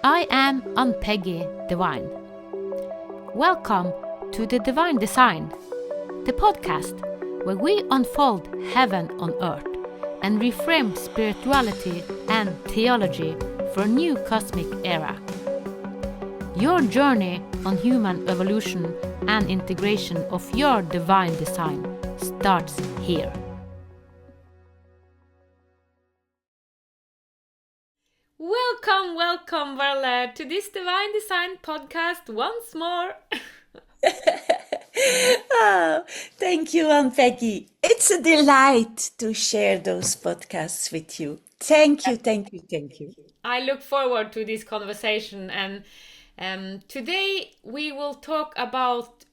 I am Ann-Peggy Divine. Welcome to the Divine Design, the podcast where we unfold heaven on earth and reframe spirituality and theology for a new cosmic era. Your journey on human evolution and integration of your divine design starts here. Welcome, Veerle, to this Divine Design podcast once more. Oh, thank you, Ann-Peggy. It's a delight to share those podcasts with you. Thank you. I look forward to this conversation, and today we will talk about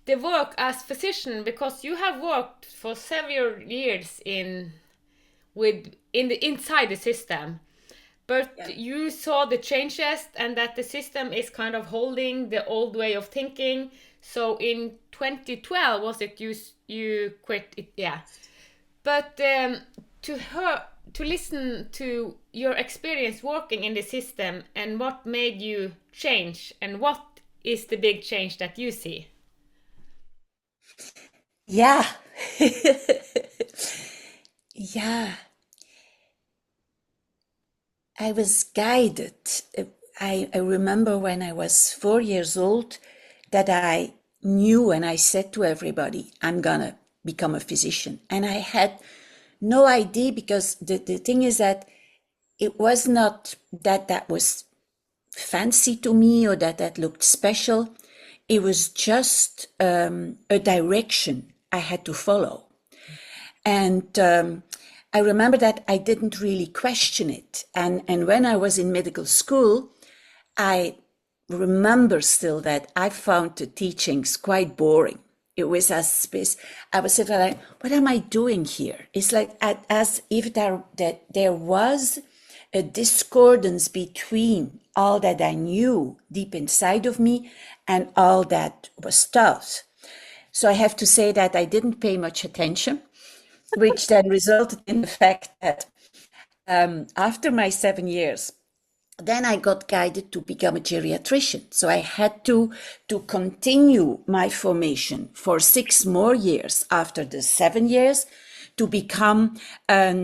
the work as physician, because you have worked for several years inside the system. But you saw the changes and that the system is kind of holding the old way of thinking. So in 2012, was it you quit it? Yeah. But to listen to your experience working in the system and what made you change and what is the big change that you see? Yeah. Yeah. I was guided. I remember when I was 4 years old that I knew, and I said to everybody, I'm gonna become a physician. And I had no idea, because the thing is that it was not that was fancy to me or that looked special. It was just a direction I had to follow. And I remember that I didn't really question it. And when I was in medical school, I remember still that I found the teachings quite boring. It was I was sort of like, what am I doing here? It's like as if there was a discordance between all that I knew deep inside of me and all that was taught. So I have to say that I didn't pay much attention, which then resulted in the fact that after my 7 years, then I got guided to become a geriatrician. So I had to continue my formation for 6 more years after the 7 years to become a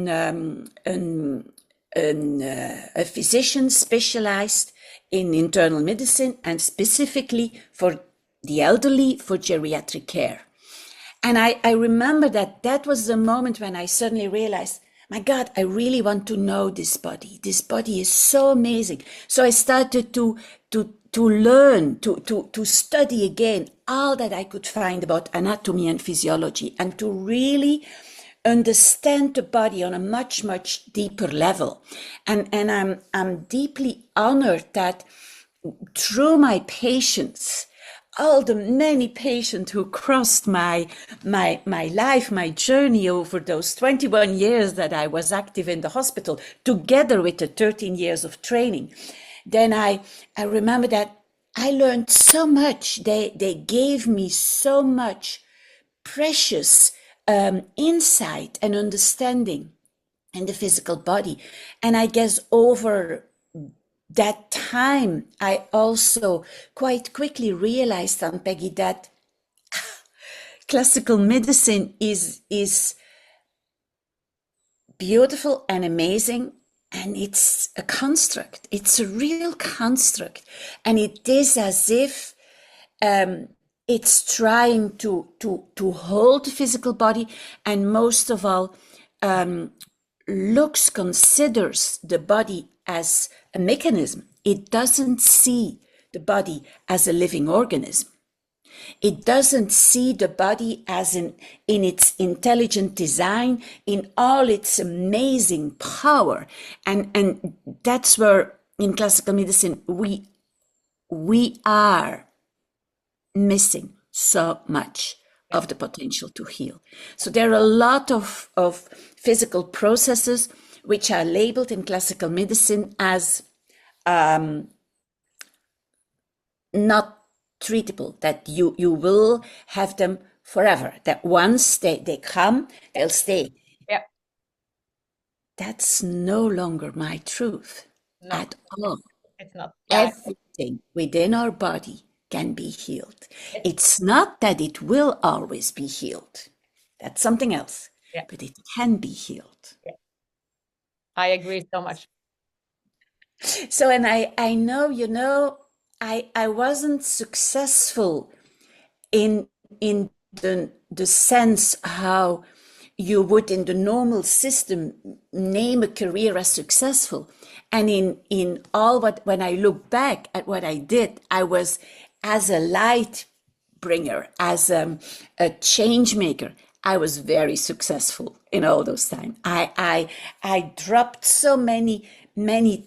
physician specialized in internal medicine and specifically for the elderly, for geriatric care. And I remember that was the moment when I suddenly realized, my God, I really want to know this body. This body is so amazing. So I started to learn, to study again all that I could find about anatomy and physiology, and to really understand the body on a much, much deeper level. And I'm deeply honored that through my patients, all the many patients who crossed my life, my journey over those 21 years that I was active in the hospital, together with the 13 years of training, then I remember that I learned so much. They gave me so much precious insight and understanding in the physical body. And I guess over that time, I also quite quickly realized, Ann-Peggy, that classical medicine is beautiful and amazing, and it's a construct. It's a real construct, and it is as if it's trying to hold the physical body, and most of all, considers the body as a mechanism. It doesn't see the body as a living organism. It doesn't see the body as in its intelligent design, in all its amazing power. And that's where in classical medicine we are missing so much of the potential to heal. So there are a lot of physical processes which are labeled in classical medicine as not treatable, that you will have them forever, that once they come, they'll stay. Yeah. That's no longer my truth at all. it's not. Yeah. Everything within our body can be healed. It's not that it will always be healed. That's something else, Yeah. but it can be healed. Yeah. I agree so much. So, and I know, I wasn't successful in the sense how you would in the normal system name a career as successful. And in all what, when I look back at what I did, I was as a light bringer, as a change maker. I was very successful in all those times. I dropped so many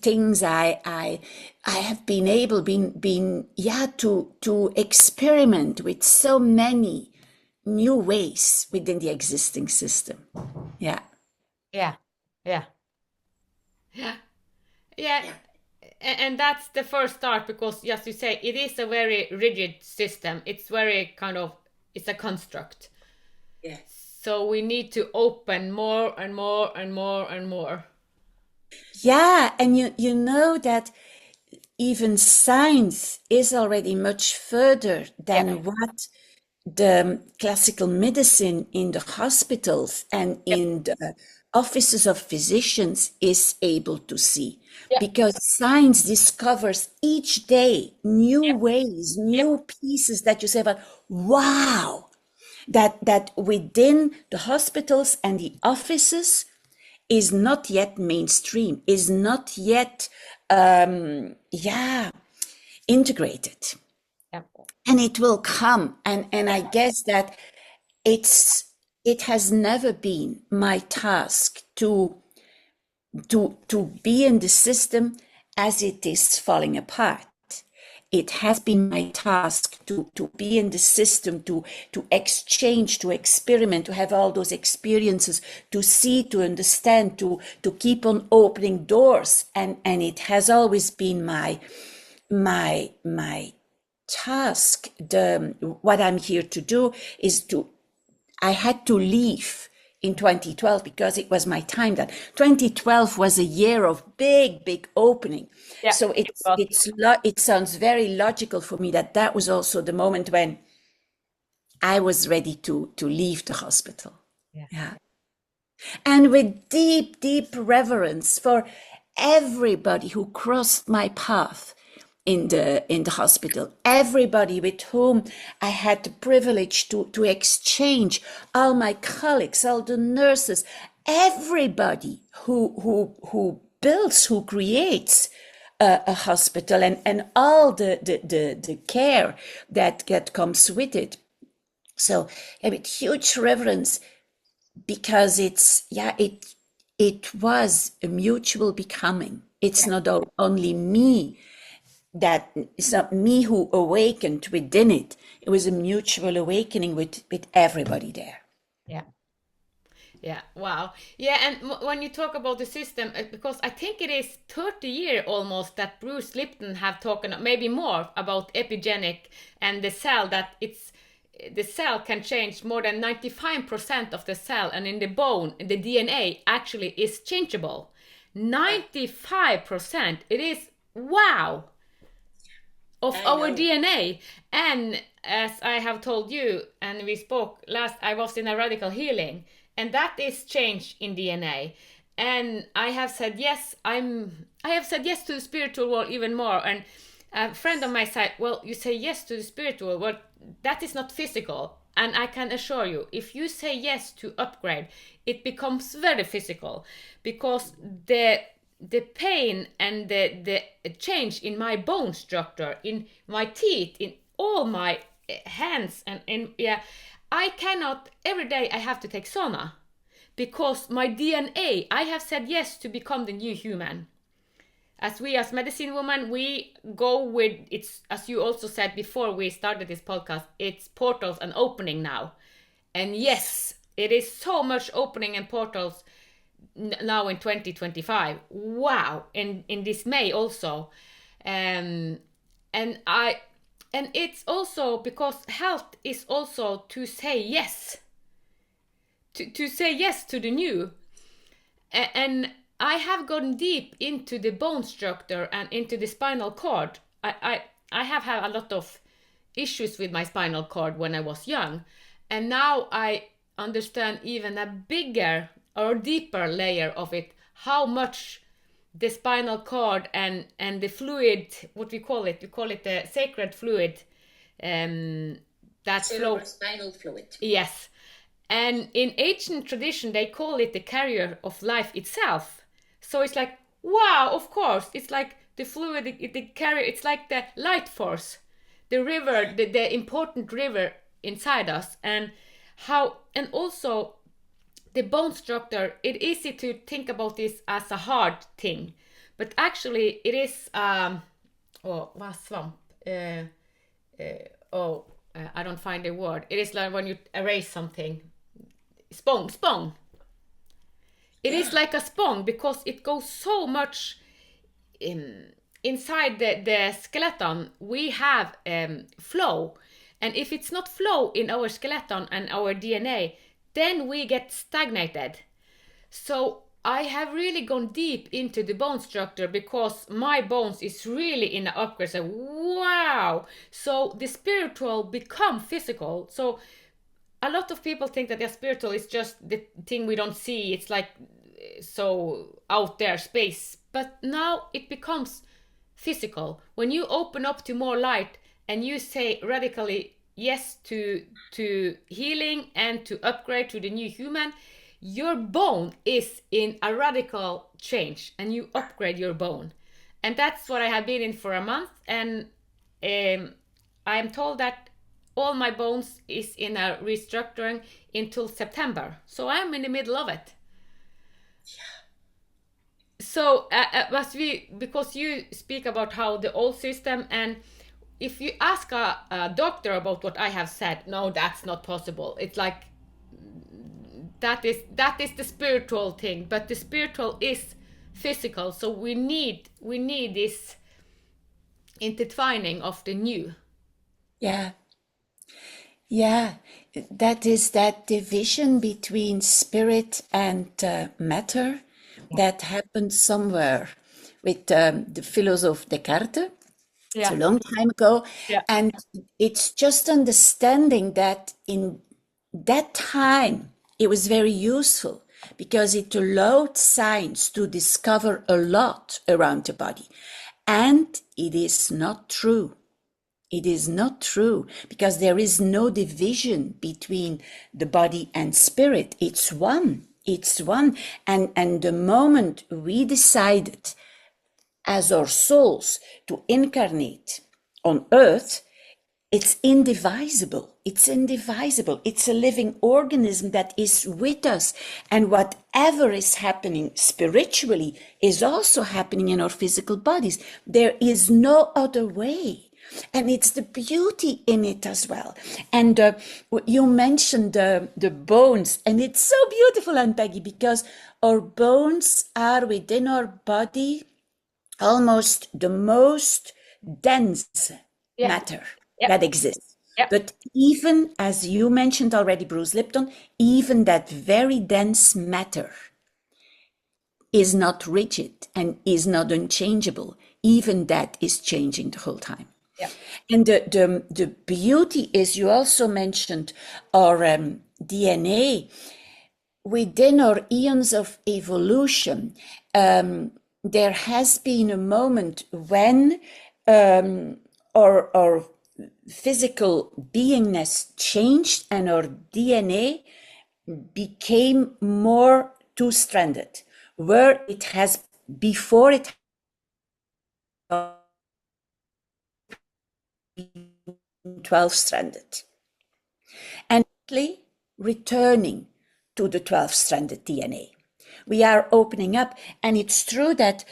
things. I have been able to experiment with so many new ways within the existing system. Yeah. Yeah. Yeah. Yeah. Yeah. And that's the first start, because as you say, it is a very rigid system. It's very kind of, it's a construct. Yes. So we need to open more and more and more and more. Yeah, and you know that even science is already much further than Yeah. what the classical medicine in the hospitals and Yep. in the offices of physicians is able to see. Yep. Because science discovers each day new Yep. ways, Yep. new pieces that you say, but wow, that within the hospitals and the offices is not yet mainstream, is not yet integrated. Yep. And it will come. And I guess that it has never been my task to be in the system as it is falling apart. It has been my task to be in the system, to exchange, to experiment, to have all those experiences, to see, to understand, to keep on opening doors. And it has always been my task. What I'm here to do is I had to leave in 2012 because it was my time. That 2012 was a year of big opening. Yeah. So it sounds very logical for me that was also the moment when I was ready to leave the hospital. Yeah. And with deep reverence for everybody who crossed my path in the hospital, everybody with whom I had the privilege to exchange, all my colleagues, all the nurses, everybody who builds, who creates a hospital, and all the care that comes with it. So with huge reverence, because it was a mutual becoming. It's not only me, that it's not me who awakened within it. It was a mutual awakening with everybody there. Yeah. Yeah. Wow. Yeah. And when you talk about the system, because I think it is 30 years almost that Bruce Lipton have talked, maybe more, about epigenetic and the cell, that the cell can change more than 95% of the cell, and in the bone, the DNA actually is changeable. 95%. It is wow of our DNA. And as I have told you, and we spoke last, I was in a radical healing, and that is change in DNA. And I have said yes. I have said yes to the spiritual world even more. And a friend of mine said, well, you say yes to the spiritual world, that is not physical. And I can assure you, if you say yes to upgrade, it becomes very physical, because the pain and the change in my bone structure, in my teeth, in all my hands, and I cannot, every day I have to take sauna, because my DNA, I have said yes to become the new human. As we, as medicine women, we go with, it's, as you also said before we started this podcast, it's portals and opening now. And yes, it is so much opening and portals now in 2025. Wow. In this May also. And it's also because health is also to say yes. To say yes to the new. And I have gone deep into the bone structure and into the spinal cord. I have had a lot of issues with my spinal cord when I was young, and now I understand even a bigger or deeper layer of it, how much the spinal cord and the fluid, what we call it the sacred fluid, that flow. Spinal fluid. Yes. And in ancient tradition, they call it the carrier of life itself. So it's like, wow, of course, it's like the fluid, the carrier, it's like the light force, the river, the important river inside us. And also the bone structure, it's easy to think about this as a hard thing, but actually it is, svamp? I don't find the word. It is like when you erase something. Spong. It is like a spong because it goes so much inside the skeleton. We have flow, and if it's not flow in our skeleton and our DNA, then we get stagnated. So I have really gone deep into the bone structure because my bones is really in an upgrade. So wow! So the spiritual become physical. So a lot of people think that the spiritual is just the thing we don't see. It's like so out there, space. But now it becomes physical. When you open up to more light and you say radically yes to healing and to upgrade to the new human, your bone is in a radical change and you upgrade your bone. And that's what I have been in for a month. And I am told that all my bones is in a restructuring until September. So I'm in the middle of it. Yeah. So because you speak about how the old system, and if you ask a doctor about what I have said, no, that's not possible. It's like, that is the spiritual thing, but the spiritual is physical. So we need this intertwining of the new. Yeah, that is that division between spirit and matter that happened somewhere with the philosopher Descartes. It's a long time ago. And it's just understanding that in that time, it was very useful because it allowed science to discover a lot around the body. And it is not true. It is not true because there is no division between the body and spirit. It's one. It's one. And the moment we decided as our souls to incarnate on earth, it's indivisible. It's indivisible. It's a living organism that is with us. And whatever is happening spiritually is also happening in our physical bodies. There is no other way. And it's the beauty in it as well. And you mentioned the bones, and it's so beautiful, Ann-Peggy, because our bones are within our body almost the most dense matter that exists. But even, as you mentioned already, Bruce Lipton, even that very dense matter is not rigid and is not unchangeable. Even that is changing the whole time. And the beauty is, you also mentioned our DNA. Within our eons of evolution, there has been a moment when our physical beingness changed and our DNA became more two-stranded, where it has before it 12-stranded, and returning to the 12-stranded DNA. We are opening up, and it's true that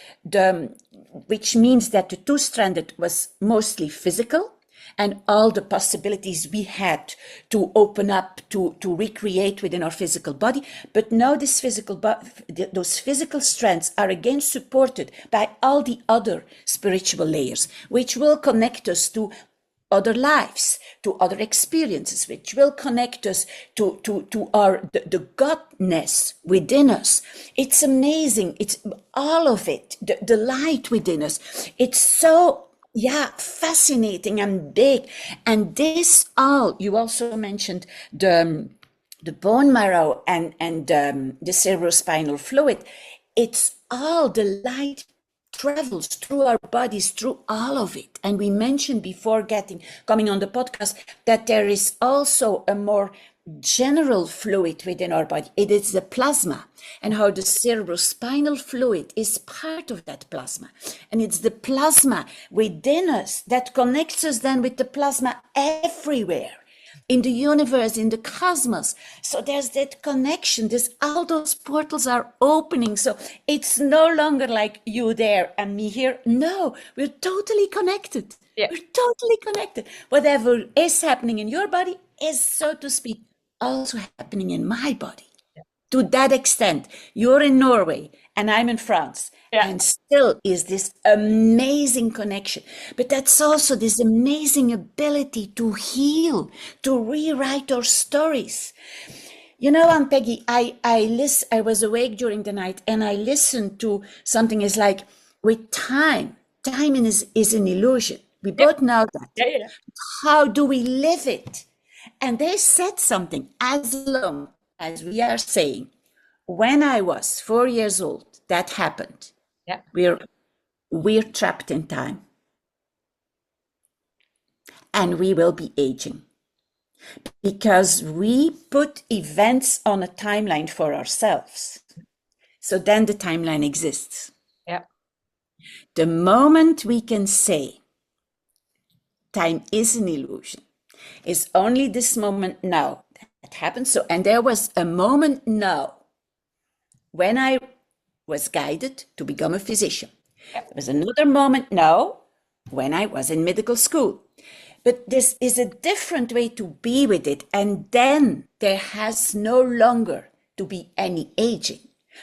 which means that the two-stranded was mostly physical, and all the possibilities we had to open up, to recreate within our physical body. But now those physical strands are again supported by all the other spiritual layers, which will connect us to other lives, to other experiences, which will connect us to our the godness within us. It's amazing. It's all of it, the light within us. It's so fascinating and big. And this all, you also mentioned the bone marrow and the cerebrospinal fluid. It's all the light travels through our bodies, through all of it. And we mentioned before coming on the podcast that there is also a more general fluid within our body. It is the plasma, and how the cerebrospinal fluid is part of that plasma. And it's the plasma within us that connects us then with the plasma everywhere in the universe, in the cosmos. So there's that connection. All those portals are opening. So it's no longer like you there and me here. No, we're totally connected. Yeah. We're totally connected. Whatever is happening in your body is, so to speak, also happening in my body. Yeah. To that extent, you're in Norway and I'm in France. Yeah. And still is this amazing connection. But that's also this amazing ability to heal, to rewrite our stories. You know, Ann-Peggy, I was awake during the night and I listened to something. Is like, with time is an illusion. We both know that. Yeah. How do we live it? And they said something, as long as we are saying, when I was 4 years old, that happened. Yeah. We're trapped in time. And we will be aging. Because we put events on a timeline for ourselves. So then the timeline exists. Yeah. The moment we can say time is an illusion, is only this moment now that happens. So, and there was a moment now when I was guided to become a physician. There was another moment now when I was in medical school. But this is a different way to be with it. And then there has no longer to be any aging,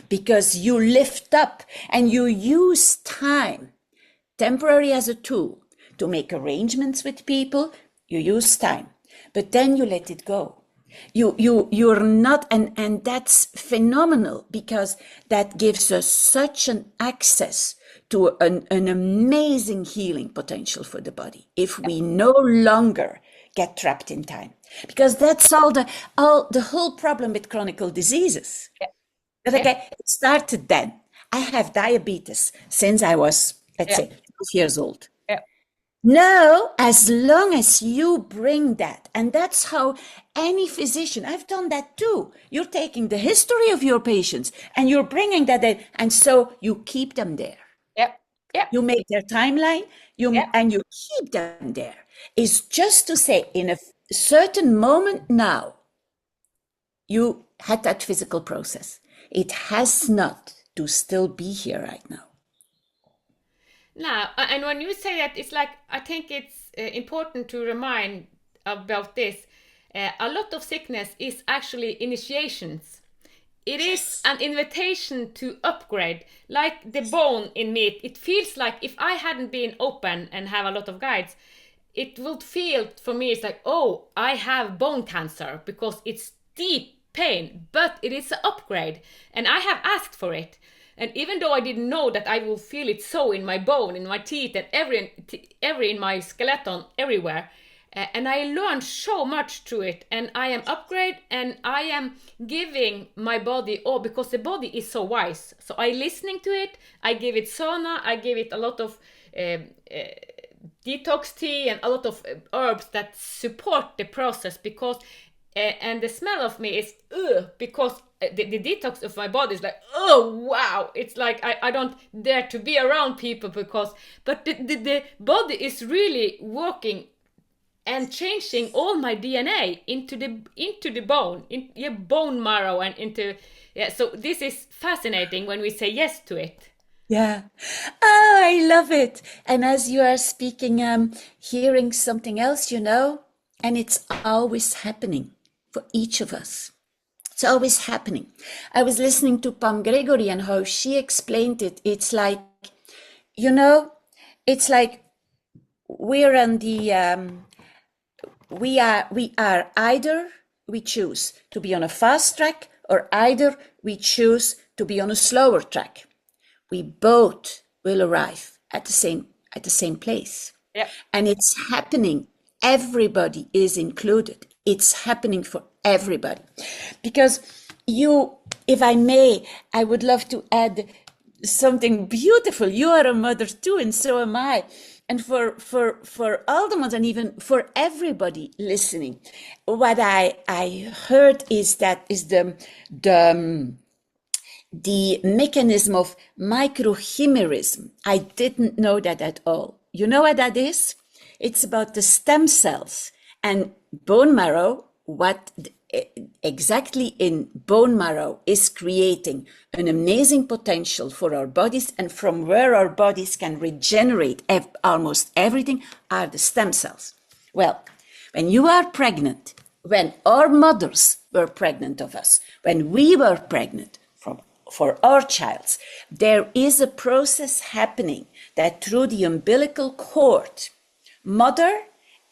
because you lift up and you use time, temporary, as a tool to make arrangements with people. You use time, but then you let it go. You're not, and that's phenomenal, because that gives us such an access to an amazing healing potential for the body if we no longer get trapped in time. Because that's all the whole problem with chronic diseases. Yeah. But okay, it started then. I have diabetes since I was, let's say, 12 years old. No, as long as you bring that, and that's how any physician, I've done that too. You're taking the history of your patients and you're bringing that in, and so you keep them there. Yeah. You make their timeline, and you keep them there. It's just to say, in a certain moment now, you had that physical process. It has not to still be here right now. Now, and when you say that, it's like, I think it's important to remind about this. A lot of sickness is actually initiations. It is an invitation to upgrade. Like the bone in me, it feels like if I hadn't been open and have a lot of guides, it would feel for me, it's like, oh, I have bone cancer, because it's deep pain, but it is an upgrade and I have asked for it. And even though I didn't know that I will feel it so in my bone, in my teeth, and every in my skeleton, everywhere. And I learned so much through it. And I am upgrade, and I am giving my body all, because the body is so wise. So I listening to it. I give it sauna. I give it a lot of detox tea and a lot of herbs that support the process, because and the smell of me is because the detox of my body is like, oh wow, it's like I don't dare to be around people, because but the body is really working and changing all my DNA into the bone, in your bone marrow, and into so this is fascinating when we say yes to it. Yeah. Oh, I love it. And as you are speaking, hearing something else, and it's always happening for each of us. It's always happening. I was listening to Pam Gregory and how she explained it. It's like, it's like we're on the we are either we choose to be on a fast track or either we choose to be on a slower track. We both will arrive at the same place. Yeah. And it's happening. Everybody is included. It's happening for everybody. Because if I may, I would love to add something beautiful. You are a mother too, and so am I. And for all the mothers, and even for everybody listening, what I heard is the mechanism of microchimerism. I didn't know that at all. You know what that is? It's about the stem cells and bone marrow. What exactly in bone marrow is creating an amazing potential for our bodies, and from where our bodies can regenerate almost everything are the stem cells. Well, when you are pregnant, when our mothers were pregnant of us, when we were pregnant for our child, there is a process happening that through the umbilical cord, mother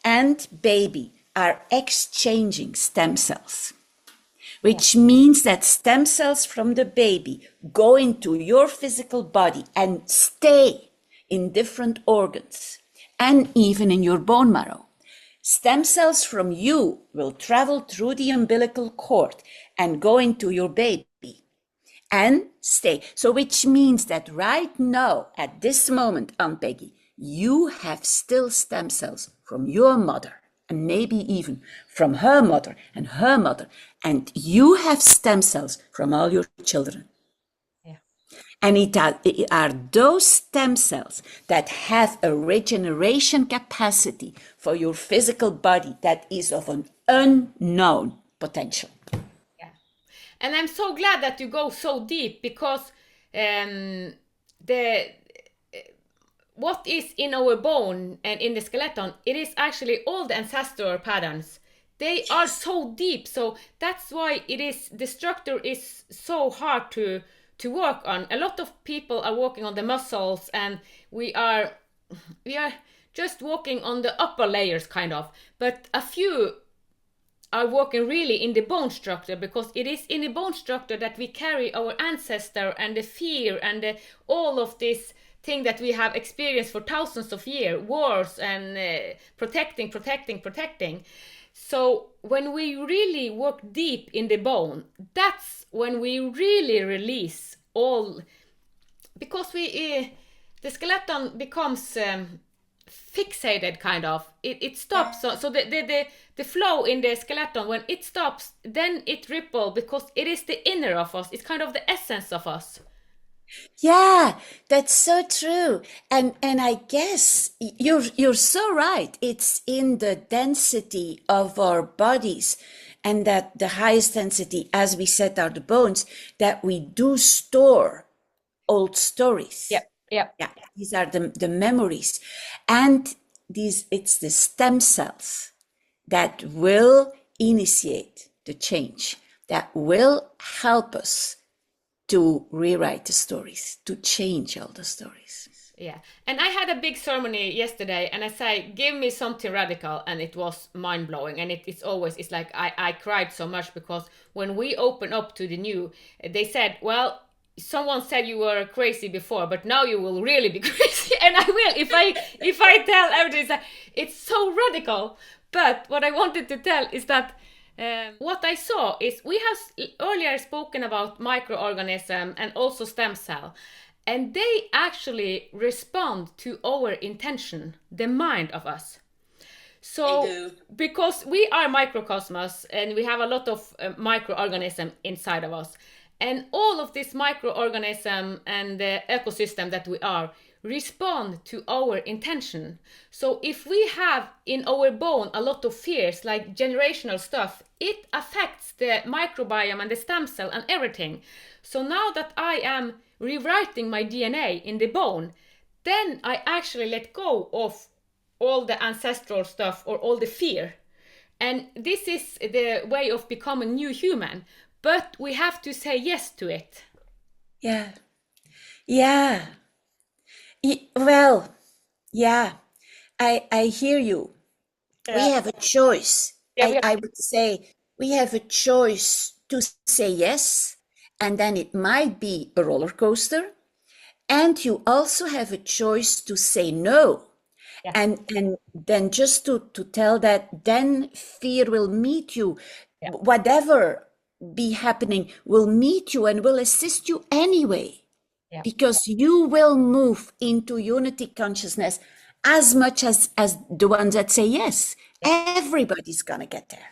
and baby are exchanging stem cells, which means that stem cells from the baby go into your physical body and stay in different organs and even in your bone marrow. Stem cells from you will travel through the umbilical cord and go into your baby and stay. So which means that right now, at this moment, Ann-Peggy, you have still stem cells from your mother and maybe even from her mother and her mother. And you have stem cells from all your children. Yeah. And it are those stem cells that have a regeneration capacity for your physical body that is of an unknown potential. Yeah. And I'm so glad that you go so deep, because what is in our bone and in the skeleton, it is actually all the ancestral patterns. They are so deep, so that's why the structure is so hard to work on. A lot of people are working on the muscles, and we are just working on the upper layers kind of, but a few are working really in the bone structure, because it is in the bone structure that we carry our ancestor and the fear and all of this thing that we have experienced for thousands of years, wars and protecting. So when we really work deep in the bone, that's when we really release all, because the skeleton becomes fixated kind of. It stops. So the flow in the skeleton, when it stops, then it ripple, because it is the inner of us. It's kind of the essence of us. Yeah, that's so true. And I guess you're so right. It's in the density of our bodies, and that the highest density, as we said, are the bones, that we do store old stories. Yeah. Yeah, these are the memories. And it's the stem cells that will initiate the change, that will help us to rewrite the stories, to change all the stories. Yeah. And I had a big ceremony yesterday, and I say, give me something radical, and it was mind-blowing. And it's like I cried so much, because when we open up to the new, they said, well, someone said you were crazy before, but now you will really be crazy. And I will, if I tell everything. It's so radical. But what I wanted to tell is that what I saw is, we have earlier spoken about microorganism and also stem cell, and they actually respond to our intention, the mind of us. So because we are microcosmos, and we have a lot of microorganism inside of us, and all of this microorganism and the ecosystem that we are respond to our intention. So if we have in our bone a lot of fears, like generational stuff, it affects the microbiome and the stem cell and everything. So now that I am rewriting my DNA in the bone, then I actually let go of all the ancestral stuff or all the fear. And this is the way of becoming new human, but we have to say yes to it. Yeah. Well, yeah, I hear you. We have a choice. Yeah, I would say we have a choice to say yes, and then it might be a roller coaster. And you also have a choice to say no. Yeah. And then just to tell that then fear will meet you. Yeah. Whatever be happening will meet you and will assist you anyway. Yeah. Because you will move into unity consciousness as much as the ones that say yes. Everybody's gonna get there.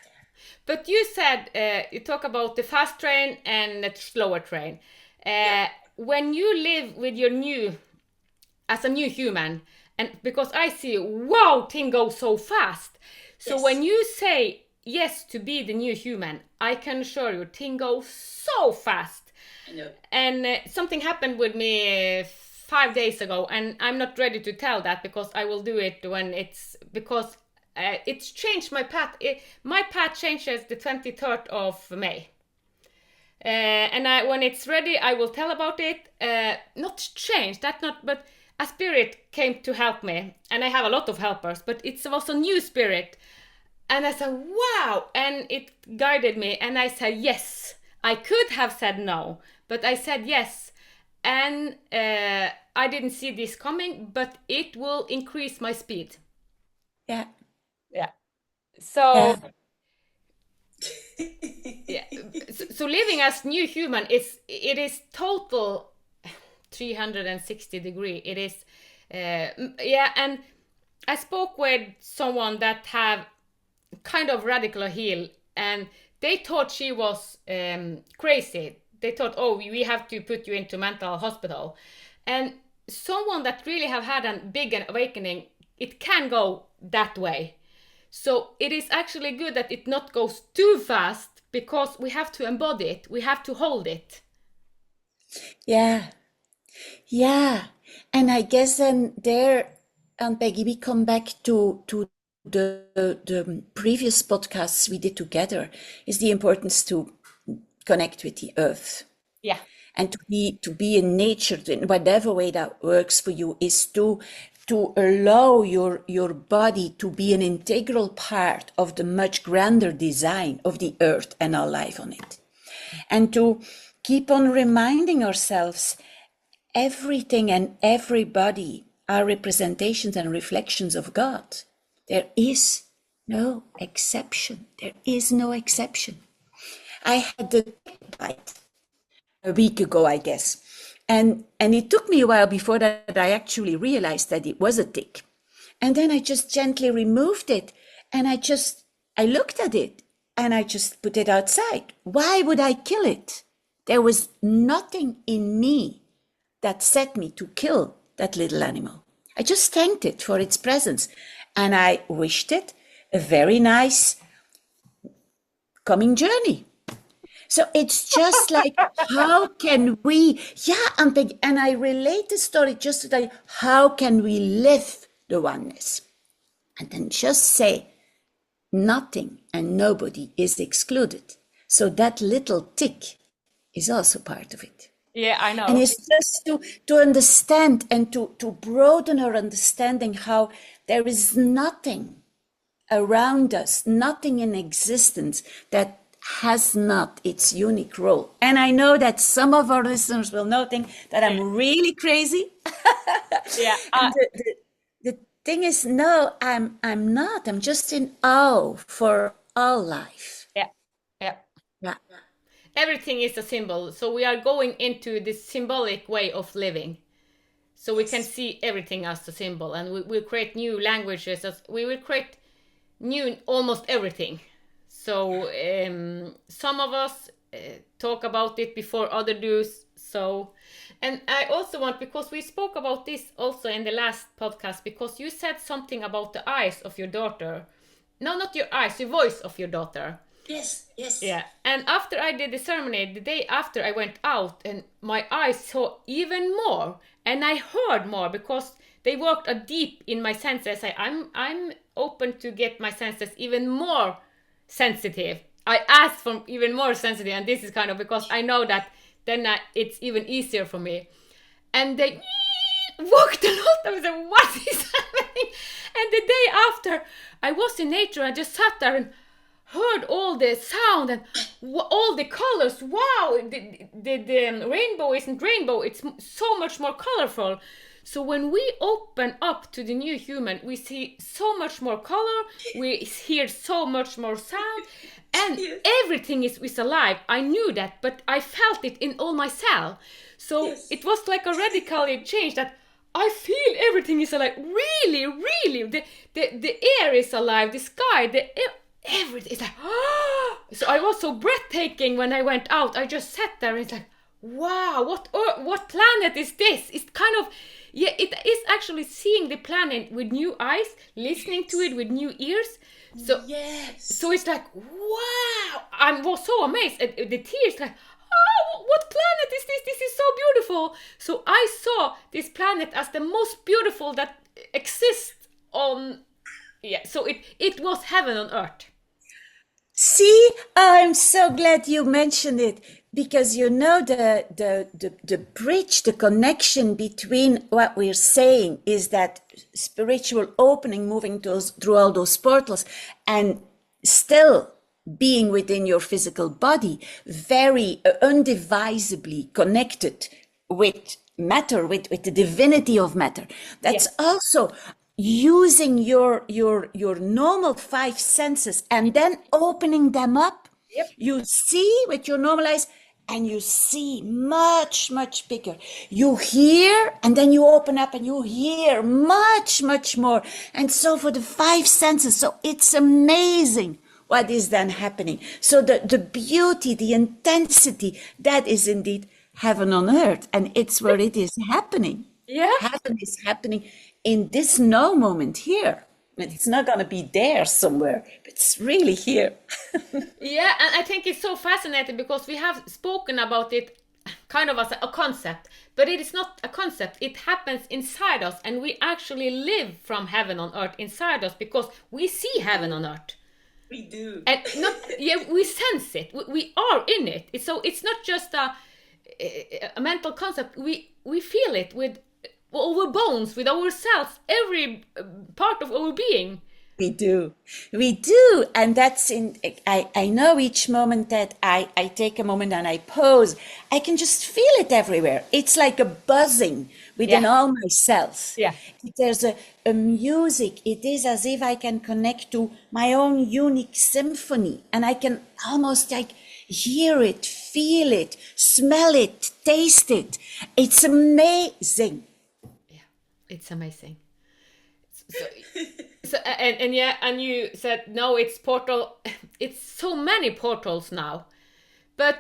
But you said you talk about the fast train and the slower train. When you live with your as a new human, and because I see, wow, thing goes so fast. So Yes. when you say yes to be the new human, I can assure you, thing goes so fast. I know. And something happened with me 5 days ago, and I'm not ready to tell that because I will do it when because it's changed my path. My path changes the 23rd of May. And when it's ready, I will tell about it. Not change, but a spirit came to help me. And I have a lot of helpers, but it was a new spirit. And I said, wow, and it guided me. And I said, yes. I could have said no, but I said yes. And I didn't see this coming, but it will increase my speed. Yeah. Yeah. So... Yeah. Yeah. So living as new human it is total 360 degree. It is and I spoke with someone that have kind of radical heal, and they thought she was crazy. They thought, oh, we have to put you into mental hospital. And someone that really have had a big awakening, it can go that way. So it is actually good that it not goes too fast, because we have to embody it. We have to hold it. Yeah. Yeah. And I guess then there, Ann-Peggy, we come back to the previous podcasts we did together, is the importance to connect with the earth. Yeah. And to be in nature in whatever way that works for you, is to allow your body to be an integral part of the much grander design of the earth and our life on it. And to keep on reminding ourselves, everything and everybody are representations and reflections of God. There is no exception. There is no exception. I had the tick bite a week ago, I guess. And it took me a while before that I actually realized that it was a tick. And then I just gently removed it, and I looked at it and I just put it outside. Why would I kill it? There was nothing in me that set me to kill that little animal. I just thanked it for its presence, and I wished it a very nice coming journey. So it's just like, how can we, and I relate the story just to tell you, how can we live the oneness? And then just say, nothing and nobody is excluded. So that little tick is also part of it. Yeah, I know. And it's just to understand and to broaden our understanding how there is nothing around us, nothing in existence that has not its unique role. And I know that some of our listeners will now think that I'm really crazy. Yeah. The thing is, no, I'm not. I'm just in awe for all life. Yeah. Yeah. Yeah. Everything is a symbol. So we are going into this symbolic way of living. So we can see everything as a symbol, and we will create new languages. We will create new almost everything. So some of us talk about it before others do. So, and I also want, because we spoke about this also in the last podcast, because you said something about the eyes of your daughter. No, not your eyes, the voice of your daughter. Yes, yes. Yeah. And after I did the ceremony, the day after, I went out and my eyes saw even more, and I heard more, because they worked deep in my senses. I'm open to get my senses even more sensitive. I asked for even more sensitive, and this is kind of because I know that then it's even easier for me. And they walked a lot. I was like, what is happening? And the day after I was in nature, I just sat there and heard all the sound and all the colors. Wow, the rainbow isn't rainbow, it's so much more colorful. So when we open up to the new human, we see so much more color, we hear so much more sound, and everything is alive. I knew that, but I felt it in all my cell. So it was like a radical change that I feel everything is alive. Really, really, the air is alive, the sky, everything is like, oh! So I was so breathtaking when I went out. I just sat there and it's like, wow, what planet is this? It's kind of, yeah, it is actually seeing the planet with new eyes, listening to it with new ears. So so it's like, wow, I was so amazed. The tears like, oh, what planet is this? This is so beautiful. So I saw this planet as the most beautiful that exists on, so it was heaven on earth. See, I'm so glad you mentioned it, because you know the bridge, the connection between what we're saying is that spiritual opening, moving through all those portals, and still being within your physical body, very undivisibly connected with matter, with the divinity of matter. That's also using your normal five senses and then opening them up. You see with your normal eyes, and you see much, much bigger. You hear, and then you open up and you hear much, much more. And so for the five senses, so it's amazing what is then happening. So the beauty, the intensity, that is indeed heaven on earth, and it's where it is happening. Heaven is happening in this now moment here. It's not going to be there somewhere, but it's really here. Yeah, and I think it's so fascinating because we have spoken about it kind of as a concept, but it is not a concept. It happens inside us, and we actually live from heaven on earth inside us because we see heaven on earth. We do. And not, we sense it. We are in it. So it's not just a mental concept. We feel it with our bones, with our cells, every part of our being. We do. And that's I know each moment that I take a moment and I pause, I can just feel it everywhere. It's like a buzzing within all my cells. There's a music. It is as if I can connect to my own unique symphony, and I can almost like hear it, feel it, smell it, taste it. It's amazing. It's amazing. And you said no, it's portal. It's so many portals now, but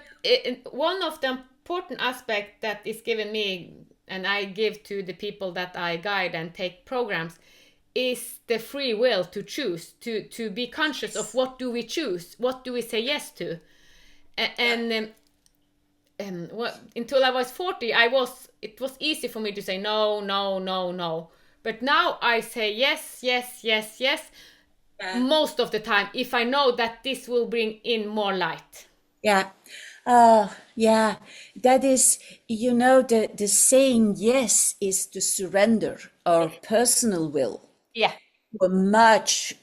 one of the important aspects that is given me, and I give to the people that I guide and take programs, is the free will to choose, to be conscious of what do we choose, what do we say yes to, and until I was 40, it was easy for me to say no, no, no, no. But now I say yes, yes, yes, yes, most of the time, if I know that this will bring in more light. Yeah. That is, the saying yes is to surrender our personal will. To a much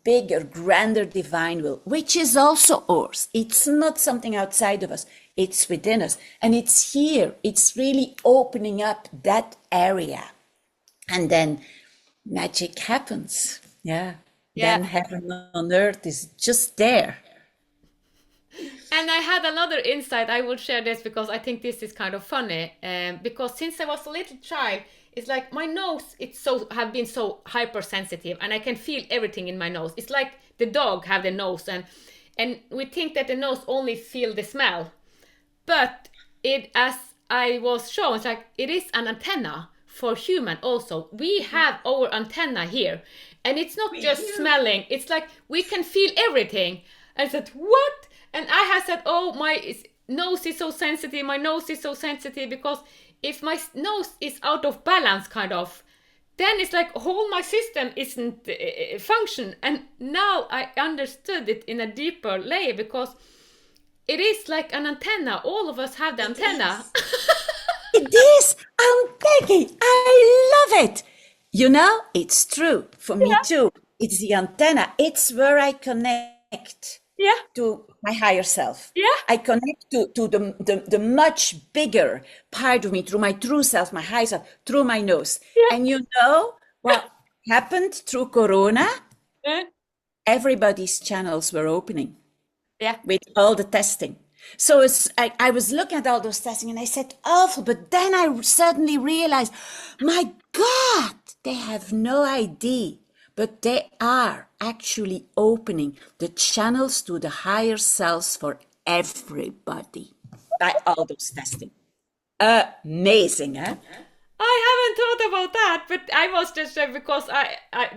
bigger, grander divine will, which is also ours. It's not something outside of us. It's within us. And it's here. It's really opening up that area. And then magic happens. Then heaven on earth is just there. And I had another insight. I will share this because I think this is kind of funny. Because since I was a little child, it's like my nose, have been so hypersensitive, and I can feel everything in my nose. It's like the dog have the nose, and we think that the nose only feel the smell. But as I was shown, it's like it is an antenna for human also. We have our antenna here, and it's not just smelling. It's like we can feel everything. I said, what? And I have said, oh, my nose is so sensitive. My nose is so sensitive because if my nose is out of balance, kind of, then it's like whole my system isn't function. And now I understood it in a deeper layer because it is like an antenna. All of us have the antenna. It is. Ann-Peggy, I love it. It's true for me too. It's the antenna. It's where I connect Yeah, to my higher self. yeah, I connect to the much bigger part of me, through my true self, my higher self, through my nose. yeah, And you know what happened through Corona? yeah, Everybody's channels were opening yeah. with all the testing. So I was looking at all those testing and I said, awful. But then I suddenly realized, my God, they have no idea. But they are actually opening the channels to the higher selves for everybody by all those testing. Amazing, huh? I haven't thought about that, but I was just because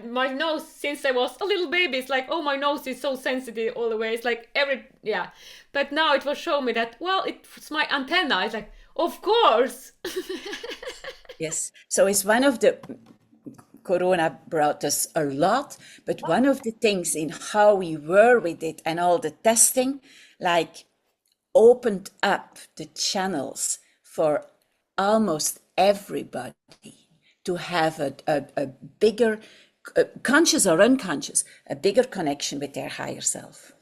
my nose, since I was a little baby, it's like, oh, my nose is so sensitive all the way. It's like yeah. But now it was showing me that, well, it's my antenna. It's like, of course. Yes. So it's one of the Corona brought us a lot, but one of the things in how we were with it and all the testing, like opened up the channels for almost everybody to have a bigger, conscious or unconscious, a bigger connection with their higher self.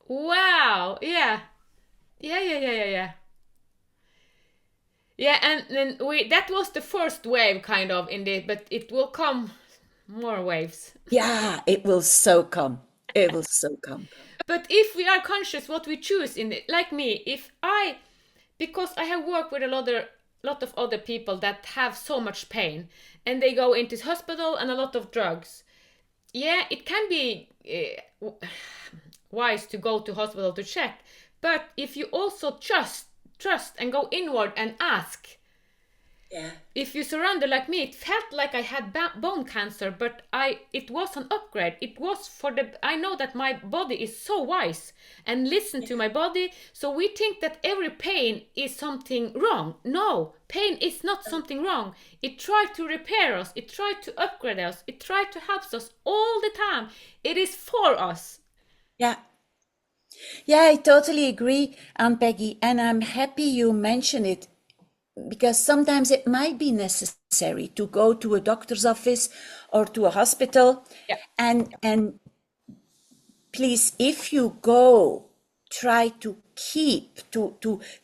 Wow. Yeah. Yeah. Yeah, and then that was the first wave kind of in the, but it will come more waves. Yeah, it will so come. It will so come. But if we are conscious what we choose in it, like me, because I have worked with lot of other people that have so much pain and they go into hospital and a lot of drugs. Yeah, it can be wise to go to hospital to check, but if you also trust and go inward and ask, Yeah. if you surrender like me, it felt like I had bone cancer, but it was an upgrade. It was I know that my body is so wise and listen to my body. So we think that every pain is something wrong. No, pain is not something wrong. It tried to repair us. It tried to upgrade us. It tried to help us all the time. It is for us. Yeah. Yeah, I totally agree, Ann-Peggy, and I'm happy you mentioned it because sometimes it might be necessary to go to a doctor's office or to a hospital. Yeah. And please, if you go, try to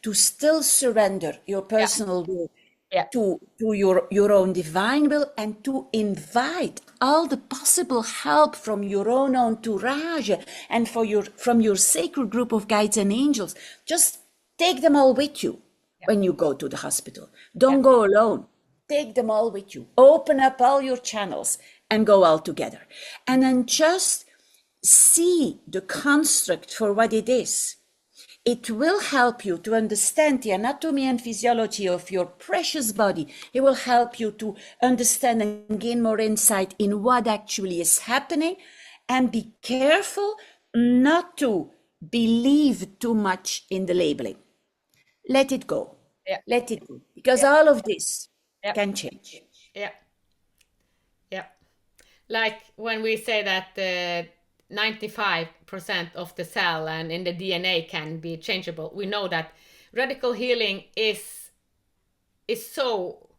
to still surrender your Yeah. personal will Yeah. to your own divine will, and to invite all the possible help from your own entourage and from your sacred group of guides and angels. Just take them all with you when you go to the hospital. Yeah. Don't go alone. Take them all with you. Open up all your channels and go all together. And then just see the construct for what it is. It will help you to understand the anatomy and physiology of your precious body. It will help you to understand and gain more insight in what actually is happening. And be careful not to believe too much in the labeling. Let it go. Yeah. Let it go. Because Yeah. all of this Yeah. can change. Yeah. Yeah. Like when we say that 95% of the cell and in the DNA can be changeable, we know that radical healing is so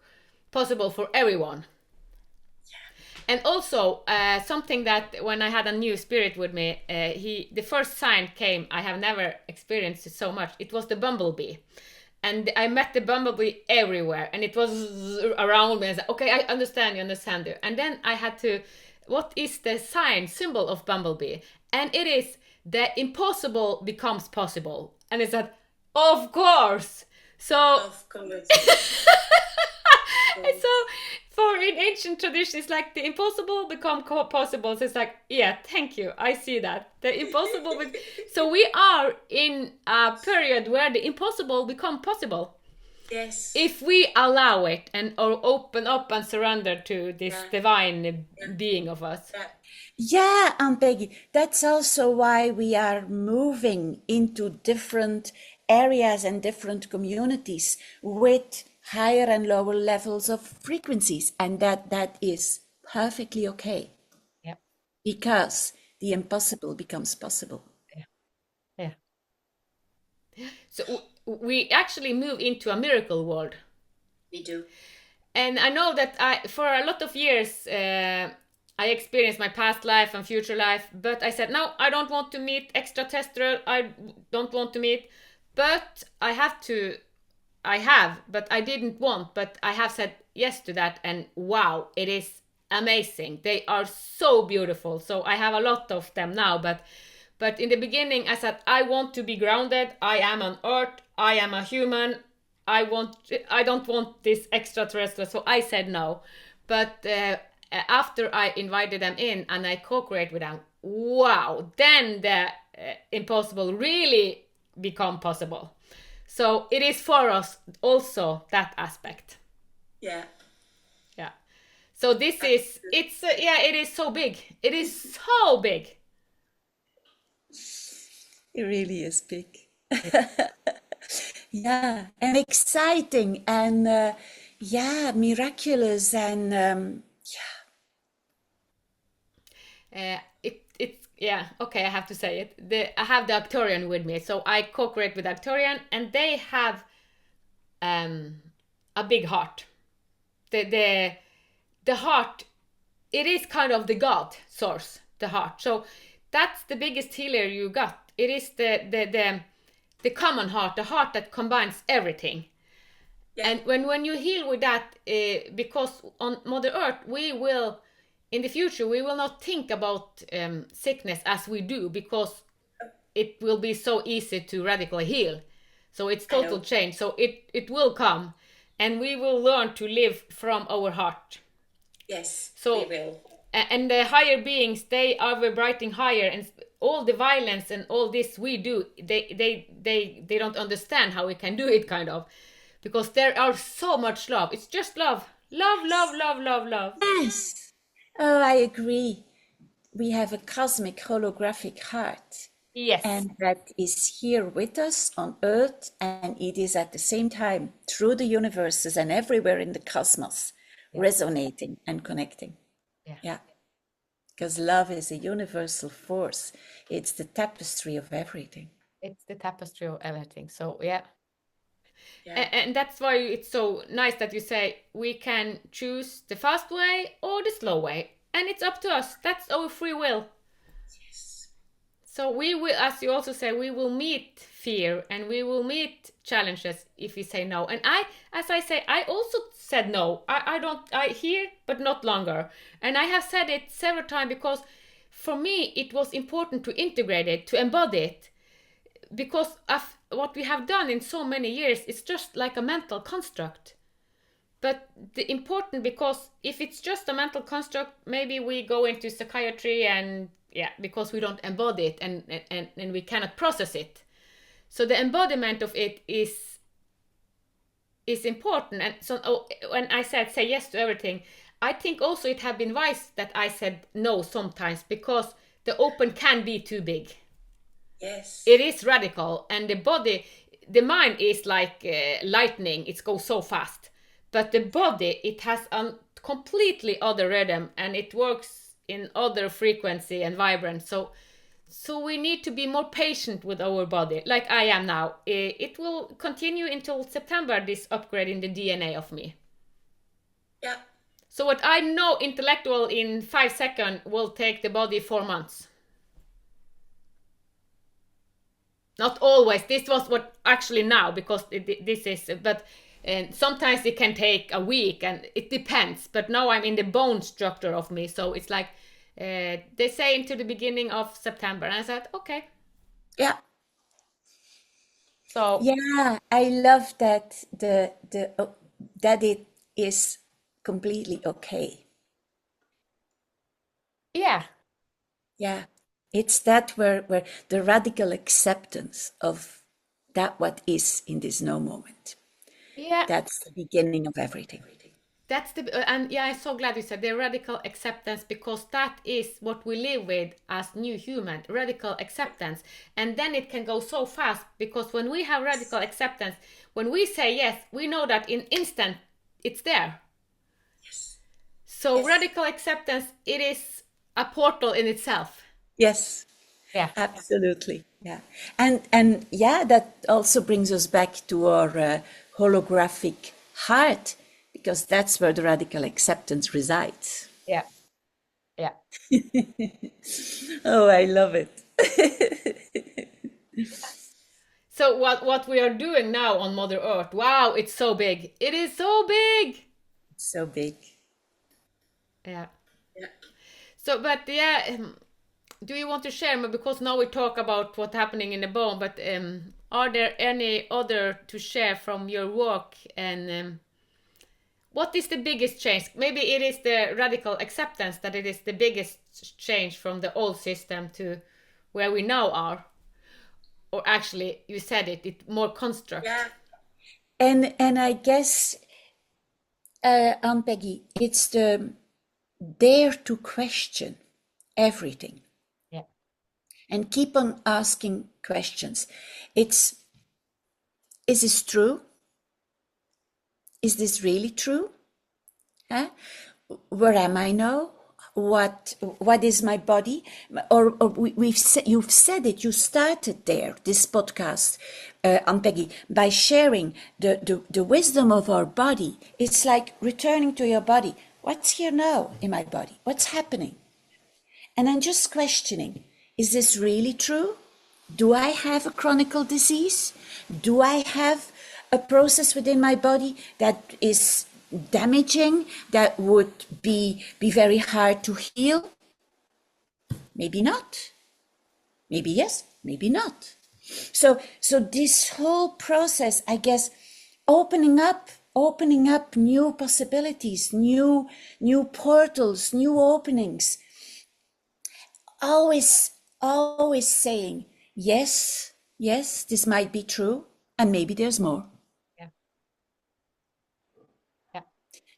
possible for everyone. And also something that when I had a new spirit with me, the first sign came. I have never experienced it so much. It was the bumblebee, and I met the bumblebee everywhere, and it was around me. I said, "Okay, I understand you, understand you." And then I had to, what is the symbol of bumblebee? And it is the impossible becomes possible. And it's that, of course. So. Of course. So for in ancient tradition, it's like the impossible become possible. So it's like, yeah, thank you, I see that the impossible so we are in a period where the impossible become possible. Yes. If we allow it and or open up and surrender to this divine being of us. Yeah, Ann-Peggy, that's also why we are moving into different areas and different communities with higher and lower levels of frequencies, and that is perfectly okay. Yeah. Because the impossible becomes possible. Yeah. So we actually move into a miracle world. We do. And I know that for a lot of years I experienced my past life and future life, but I said, no, I don't want to meet extraterrestrial. I don't want to meet, but but I didn't want, but I have said yes to that. And wow, it is amazing. They are so beautiful. So I have a lot of them now, but in the beginning I said, I want to be grounded. I am on Earth. I am a human. I don't want this extraterrestrial. So I said no. But after I invited them in and I co-create with them, wow, then the impossible really become possible. So it is for us also that aspect. Yeah. Yeah. So this is, it is so big. It is so big. It really is big. Yeah, and exciting and yeah, miraculous and It's yeah, okay, I have to say it. I have the Arcturian with me, so I co-create with Arcturian, and they have a big heart. The heart, it is kind of the God source, the heart. So that's the biggest healer you got. It is the common heart, the heart that combines everything. Yeah. And when you heal with that, because on Mother Earth, in the future, we will not think about sickness as we do, because it will be so easy to radically heal. So it's total change. So it will come, and we will learn to live from our heart. Yes, so we will. And the higher beings, they are vibrating higher, and all the violence and all this we do, they don't understand how we can do it, kind of, because there are so much love. It's just love, love, love, love, love, love. Yes. Oh, I agree. We have a cosmic holographic heart. Yes. And that is here with us on Earth, and it is at the same time through the universes and everywhere in the cosmos, resonating and connecting. Yeah. Because love is a universal force. It's the tapestry of everything. It's the tapestry of everything. So yeah. And that's why it's so nice that you say we can choose the fast way or the slow way, and it's up to us. That's our free will. Yes. So we will, as you also say, we will meet fear and we will meet challenges if we say no. And as I say, I also said no. I hear, but not longer. And I have said it several times because for me it was important to integrate it, to embody it, because of what we have done in so many years. It's just like a mental construct. But the important, because if it's just a mental construct, maybe we go into psychiatry and because we don't embody it and we cannot process it. So the embodiment of it is important. And so when I said say yes to everything, I think also it had been wise that I said no sometimes, because the open can be too big. Yes. It is radical, and the mind is like lightning. It goes so fast. But the body, it has a completely other rhythm, and it works in other frequency and vibrance. So we need to be more patient with our body, like I am now. It will continue until September, this upgrade in the DNA of me. Yeah. So what I know intellectual in 5 seconds will take the body 4 months. Not always. This was what actually now, because this is, but sometimes it can take a week, and it depends. But now I'm in the bone structure of me, so it's like they say into the beginning of September, and I said okay. Yeah. So yeah, I love that that it is completely okay. Yeah. Yeah. It's that where the radical acceptance of that what is in this no moment. Yeah. That's the beginning of everything. That's and I'm so glad you said the radical acceptance, because that is what we live with as new human, radical acceptance. And then it can go so fast, because when we have radical acceptance, when we say yes, we know that in instant it's there. Yes. So Yes. radical acceptance, it is a portal in itself. Yes. Yeah. Absolutely. Yeah. And yeah, that also brings us back to our holographic heart, because that's where the radical acceptance resides. Yeah. Yeah. Oh, I love it. So what we are doing now on Mother Earth, wow, it's so big. It is so big. So big. Yeah. Yeah. So, but yeah, do you want to share? Because now we talk about what's happening in the bone, but are there any other to share from your work? And what is the biggest change? Maybe it is the radical acceptance that it is the biggest change from the old system to where we now are. Or actually, you said it more construct. Yeah. And I guess, Ann-Peggy, it's the dare to question everything Yeah. and keep on asking questions. It's, is this true? Is this really true? Huh? Where am I now? What is my body? Or you've said it. You started there this podcast, Ann-Peggy, by sharing the wisdom of our body. It's like returning to your body. What's here now in my body? What's happening? And I'm just questioning: is this really true? Do I have a chronic disease? Do I have a process within my body that is damaging, that would be very hard to heal? Maybe not. Maybe yes, maybe not. So this whole process, I guess, opening up new possibilities, new portals, new openings, always saying, yes, yes, this might be true, and maybe there's more. Yeah. Yeah.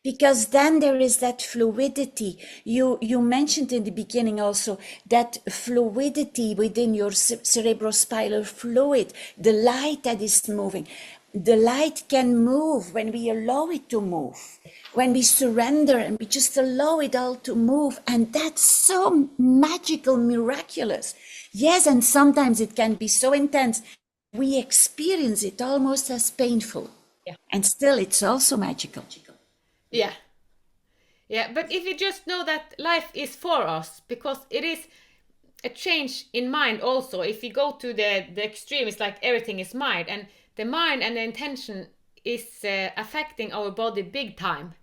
Because then there is that fluidity. You mentioned in the beginning also that fluidity within your cerebrospinal fluid, the light that is moving. The light can move when we allow it to move, when we surrender and we just allow it all to move. And that's so magical, miraculous. Yes, and sometimes it can be so intense. We experience it almost as painful. Yeah. And still, it's also magical. Yeah. Yeah, but if you just know that life is for us, because it is a change in mind also. If you go to the extreme, it's like everything is mind, and the mind and the intention is affecting our body big time.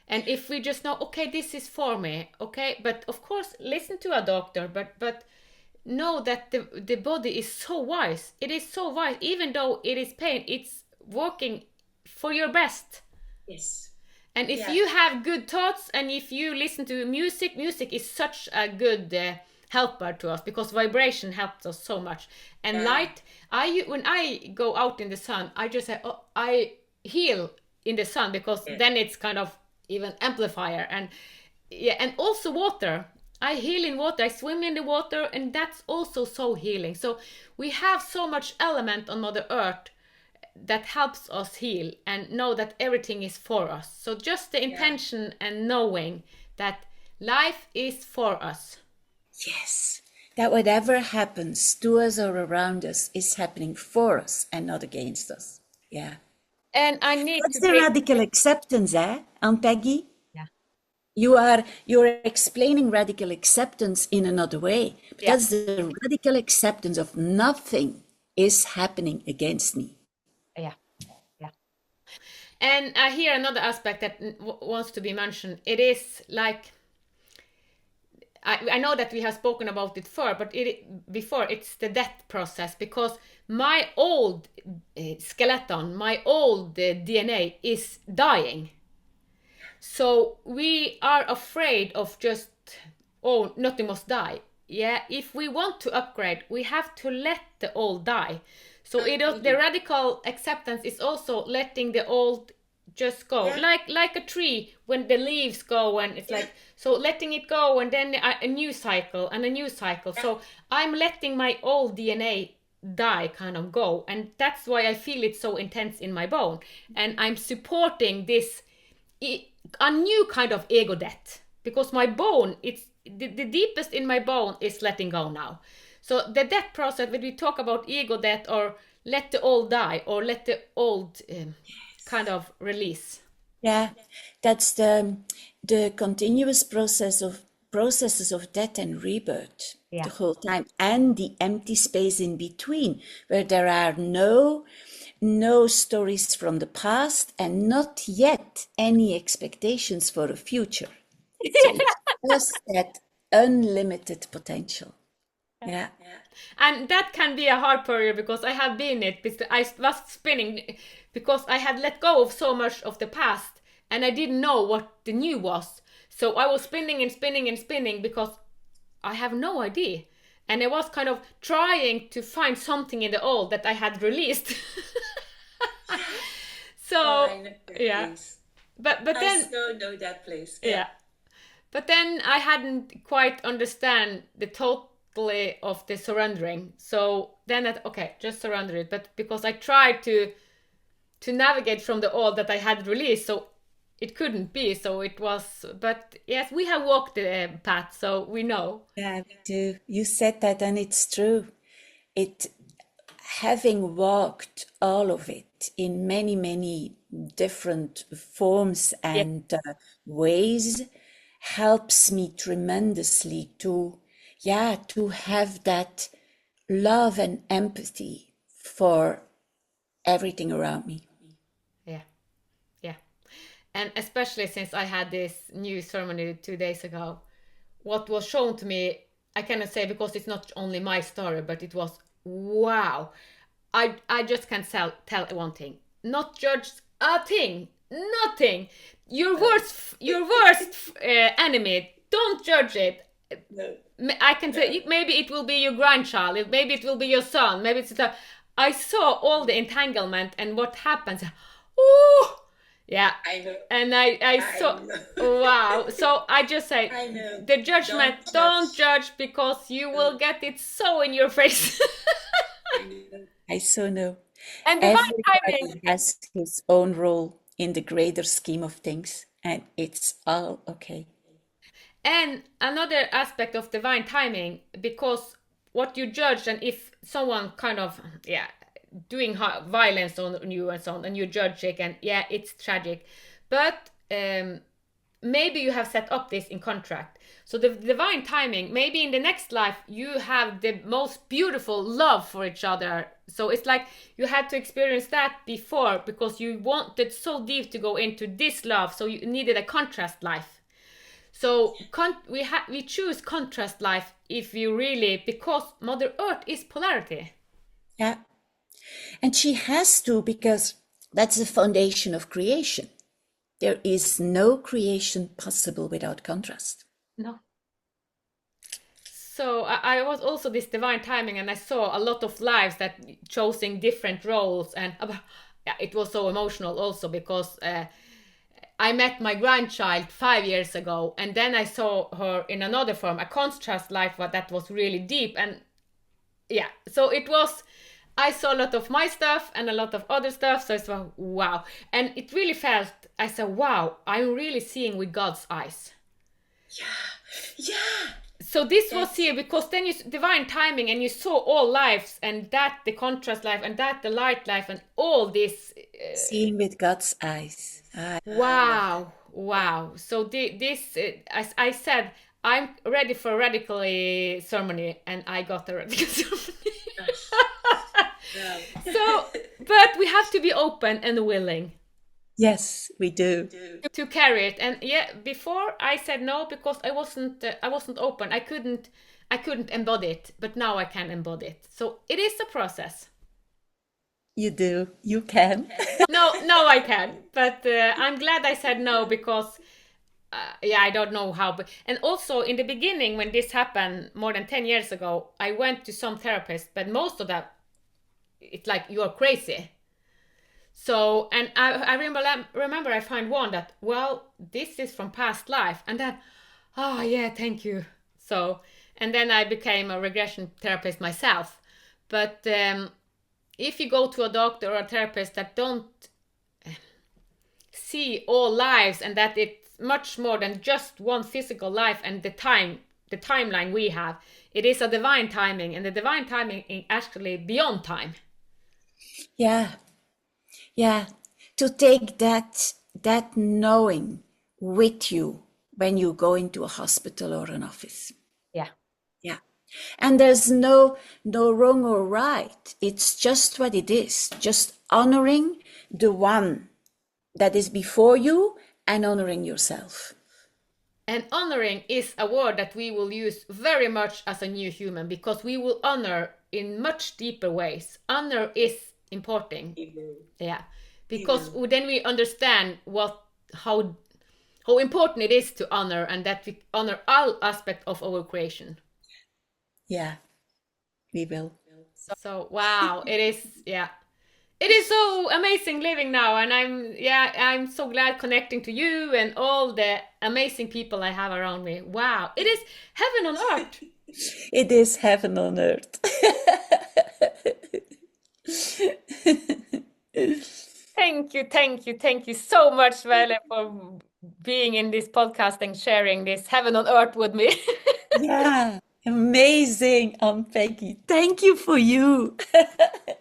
And if we just know, okay, this is for me, okay, but of course, listen to a doctor, but know that the body is so wise. It is so wise, even though it is pain, it's working for your best. Yes. And if you have good thoughts and if you listen to music, music is such a good helper to us because vibration helps us so much. And light, when I go out in the sun, I just say, oh, I heal in the sun because then it's kind of even amplifier. And yeah, and also water. I heal in water, I swim in the water, and that's also so healing. So we have so much element on Mother Earth that helps us heal and know that everything is for us. So just the intention and knowing that life is for us. Yes. That whatever happens to us or around us is happening for us and not against us. Yeah. And I need That's to the bring... radical acceptance, Ann-Peggy? Yeah. You're explaining radical acceptance in another way. But Yeah. that's the radical acceptance of nothing is happening against me. Yeah. Yeah. And here another aspect that wants to be mentioned. It is like, I know that we have spoken about it before, it's the death process, because my old skeleton, my old DNA is dying. So we are afraid of just, oh, nothing must die. Yeah, if we want to upgrade, we have to let the old die. So the radical acceptance is also letting the old just go, like a tree when the leaves go, and it's like, so letting it go, and then a new cycle and a new cycle. So I'm letting my old DNA die, kind of go, and that's why I feel it so intense in my bone, and I'm supporting this a new kind of ego death, because my bone, it's the deepest in my bone is letting go now. So the death process, when we talk about ego death or let the old die or let the old kind of release. Yeah, that's the continuous process of processes of death and rebirth Yeah. the whole time, and the empty space in between, where there are no stories from the past and not yet any expectations for the future. So it's just that unlimited potential. Yeah. And that can be a hard period because I have been it. Because I was spinning because I had let go of so much of the past and I didn't know what the new was. So I was spinning and spinning and spinning because I have no idea. And I was kind of trying to find something in the old that I had released. So I know that yeah. place. But I then so know that place. yeah. But then I hadn't quite understand the totally of the surrendering. So then okay, just surrender it. But because I tried to navigate from the old that I had released, so it couldn't be. So it was. But yes, we have walked the path, so we know. Yeah, we do. You said that, and it's true. It having walked all of it in many, many different forms Yeah. and ways helps me tremendously to, yeah, to have that love and empathy for everything around me. Yeah. Yeah. And especially since I had this new ceremony 2 days ago, what was shown to me, I cannot say because it's not only my story, but it was wow. I just can tell one thing. Not judge a thing. Nothing. Your worst enemy. Don't judge it. No. I can say maybe it will be your grandchild. Maybe it will be your son. Maybe it's I saw all the entanglement and what happens. Oh, yeah. I know. And I saw, know. wow. So I just say, I know. the judgment, don't judge because you will get it so in your face. I so know. And divine timing. Everybody has his own role in the greater scheme of things, and it's all okay. And another aspect of divine timing, because what you judge, and if someone kind of, yeah, doing violence on you and so on, and you judge it, and yeah, it's tragic. But maybe you have set up this in contract. So the divine timing, maybe in the next life, you have the most beautiful love for each other. So it's like you had to experience that before because you wanted so deep to go into this love. So you needed a contrast life. So we choose contrast life if you really, because Mother Earth is polarity. Yeah. And she has to, because that's the foundation of creation. There is no creation possible without contrast. No. So I was also this divine timing, and I saw a lot of lives that choosing different roles, and yeah, it was so emotional also because I met my grandchild 5 years ago, and then I saw her in another form, a contrast life that was really deep, and yeah, so it was. I saw a lot of my stuff and a lot of other stuff, so it's like, wow, and it really felt. I said, wow, I'm really seeing with God's eyes. Yeah. So this was here because then you divine timing and you saw all lives and that the contrast life and that the light life and all this. Seeing with God's eyes. Wow. So this, as I said, I'm ready for radically ceremony and I got a radical ceremony. So, but we have to be open and willing. Yes, we do. To carry it. And yeah, before I said no because I wasn't open. I couldn't embody it, but now I can embody it. So it is a process. You do. You can. No, I can. But I'm glad I said no because yeah, I don't know how. And also in the beginning when this happened more than 10 years ago, I went to some therapists, but most of them, it's like, you're crazy. So, and I remember I find one that, well, this is from past life. And then, oh yeah, thank you. So, and then I became a regression therapist myself. But if you go to a doctor or a therapist that don't see all lives and that it's much more than just one physical life and the timeline we have, it is a divine timing, and the divine timing is actually beyond time. Yeah, to take that knowing with you when you go into a hospital or an office. Yeah. Yeah. And there's no wrong or right. It's just what it is. Just honoring the one that is before you and honoring yourself. And honoring is a word that we will use very much as a new human, because we will honor in much deeper ways. Honor is important. Yeah. Because then we understand how important it is to honor, and that we honor all aspects of our creation. Yeah, we will. So wow, it is, yeah. It is so amazing living now, and I'm so glad connecting to you and all the amazing people I have around me. Wow, it is heaven on earth. It is heaven on earth. Thank you so much, Veerle, for being in this podcast and sharing this heaven on earth with me. Yeah, amazing, Ann-Peggy. Thank you for you.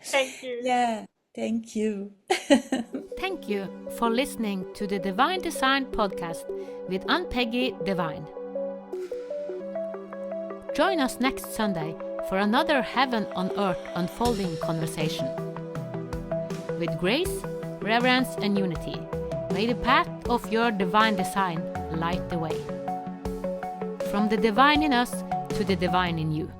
Thank you. Yeah, thank you. Thank you for listening to the Divine Design podcast with Ann-Peggy Divine. Join us next Sunday for another heaven on earth unfolding conversation. With grace, reverence and unity, may the path of your divine design light the way. From the divine in us to the divine in you.